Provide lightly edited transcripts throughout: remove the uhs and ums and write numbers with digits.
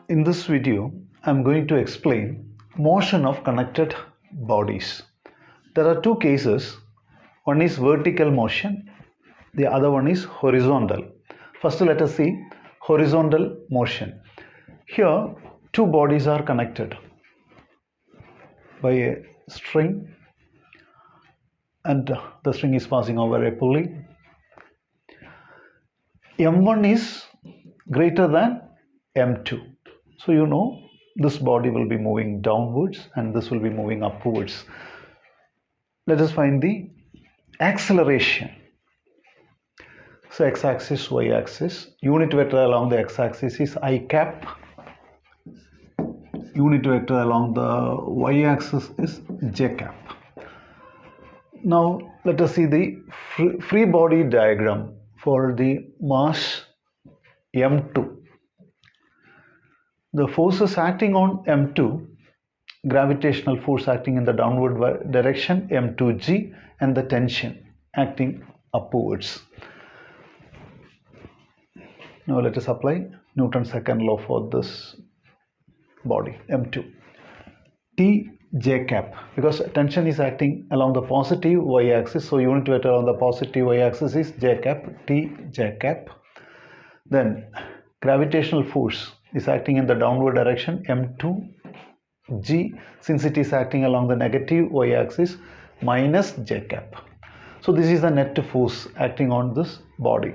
In this video, I'm going to explain motion of connected bodies. There are two cases. One is vertical motion, the other one is horizontal. First, let us see horizontal motion. Here, two bodies are connected by a string, and the string is passing over a pulley. M1 is greater than M2. So you know this body will be moving downwards and this will be moving upwards. Let us find the acceleration. So x-axis, y-axis. Unit vector along the x-axis is I cap. Unit vector along the y-axis is j cap. Now let us see the free body diagram for the mass M2. The forces acting on M2, gravitational force acting in the downward direction M2g, and the tension acting upwards. Now let us apply Newton's second law for this body M2. T j cap, because tension is acting along the positive y-axis, so unit vector on the positive y-axis is j cap, T j cap. Then gravitational force is acting in the downward direction M2g, since it is acting along the negative y-axis, minus j cap. So this is the net force acting on this body,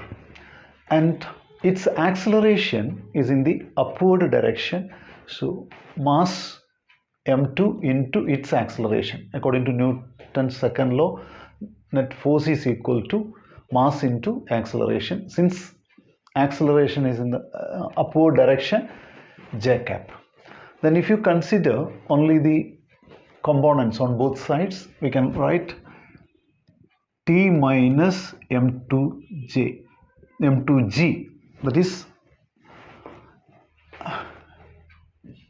and its acceleration is in the upward direction. So mass M2 into its acceleration. According to Newton's second law, net force is equal to mass into acceleration. Since acceleration is in the upward direction, j cap. Then if you consider only the components on both sides, we can write T minus M2g, that is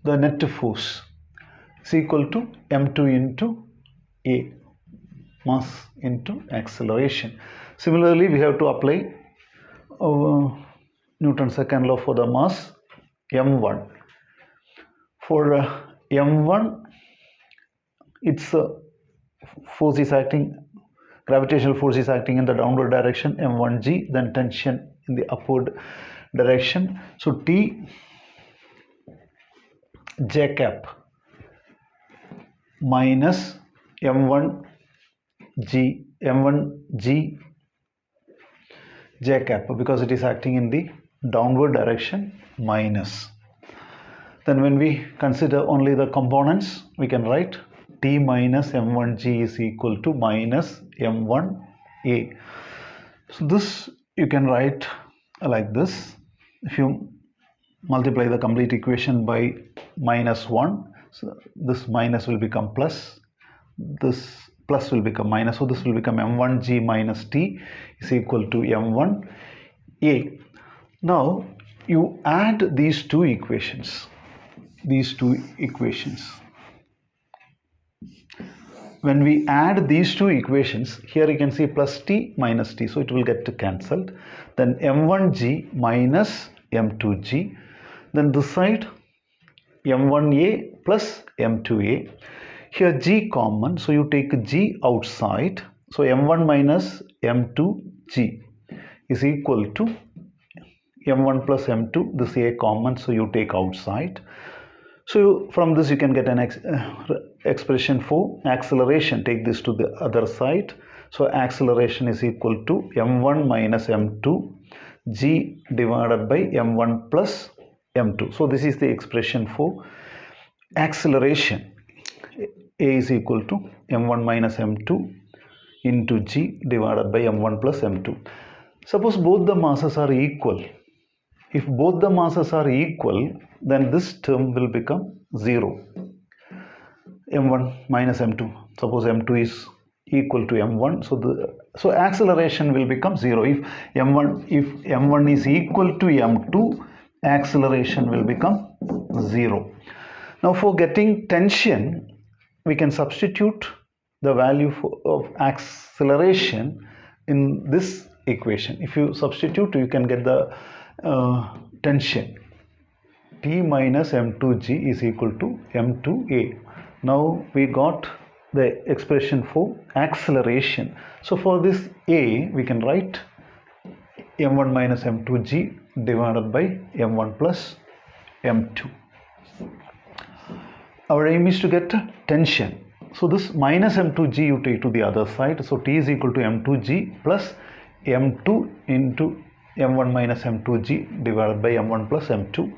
the net force, is equal to M2 into A, mass into acceleration. Similarly, we have to apply Newton's second law for the mass M1. For M1, its force is acting, gravitational force is acting in the downward direction M1g, then tension in the upward direction. So T j cap minus M1g j cap, because it is acting in the downward direction, minus. Then when we consider only the components, we can write T minus M1g is equal to minus M1a. So this you can write like this. If you multiply the complete equation by minus 1, so this minus will become plus, this plus will become minus, so this will become M1g minus T is equal to M1a. Now you add these two equations. When we add these two equations, here you can see plus T minus T, so it will get cancelled. Then M1g minus M2g. Then this side M1a plus M2a. Here g common, so you take g outside. So M1 minus M2g is equal to M1 plus M2. This a common, so you take outside. So from this you can get an expression for acceleration. Take this to the other side. So acceleration is equal to M1 minus M2 g divided by M1 plus M2. So this is the expression for acceleration. A is equal to M1 minus M2 into g divided by M1 plus M2. Suppose both the masses are equal. If both the masses are equal, then this term will become 0. M1 minus M2. Suppose M2 is equal to M1, so acceleration will become 0. If M1 is equal to M2, acceleration will become 0. Now for getting tension, we can substitute the value of acceleration in this equation. If you substitute, you can get the tension. t minus m2g is equal to m2a. Now we got the expression for acceleration. So for this a, we can write m1 minus m2g divided by m1 plus m2. Our aim is to get tension. So this minus m2g you take to the other side. So t is equal to m2g plus m2 into m1 minus m2g divided by m1 plus m2.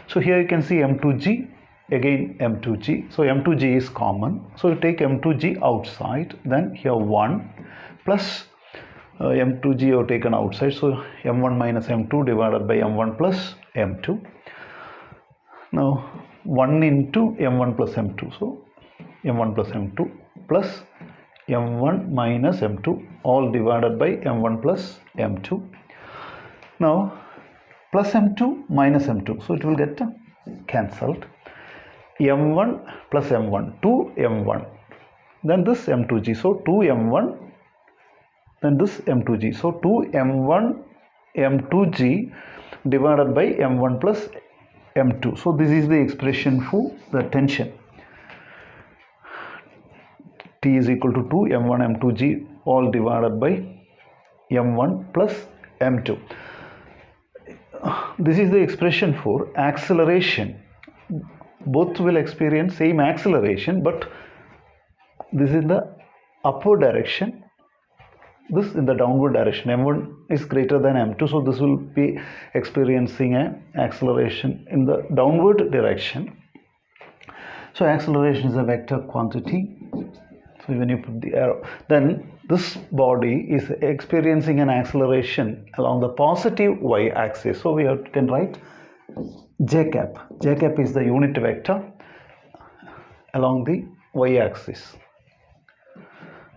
So here you can see m2g, again m2g. So m2g is common. So you take m2g outside, then here 1 plus m2g you have taken outside. So m1 minus m2 divided by m1 plus m2. Now 1 into m1 plus m2. So m1 plus m2 plus m1 minus m2 all divided by m1 plus m2. Now plus m2 minus m2. So it will get cancelled. m1 plus m1, 2m1. Then this m2g. So 2m1. Then this m2g. So 2m1 m2g divided by m1 plus m2. So this is the expression for the tension. T is equal to 2 m1 m2g all divided by m1 plus m2. This is the expression for acceleration. Both will experience same acceleration, but this is the upward direction, this in the downward direction. m1 is greater than m2, so this will be experiencing an acceleration in the downward direction. So acceleration is a vector quantity. So when you put the arrow, then this body is experiencing an acceleration along the positive y-axis. So we can write j cap. J cap is the unit vector along the y-axis.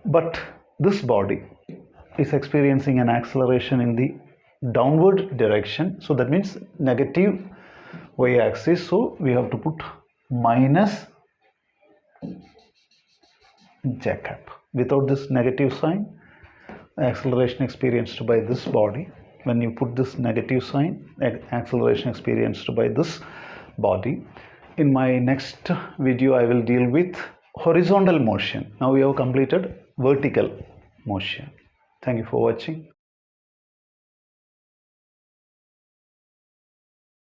But this body is experiencing an acceleration in the downward direction. So that means negative y-axis. So we have to put minus j cap. Without this negative sign, acceleration experienced by this body. When you put this negative sign, acceleration experienced by this body. In my next video, I will deal with horizontal motion. Now we have completed vertical motion. Thank you for watching.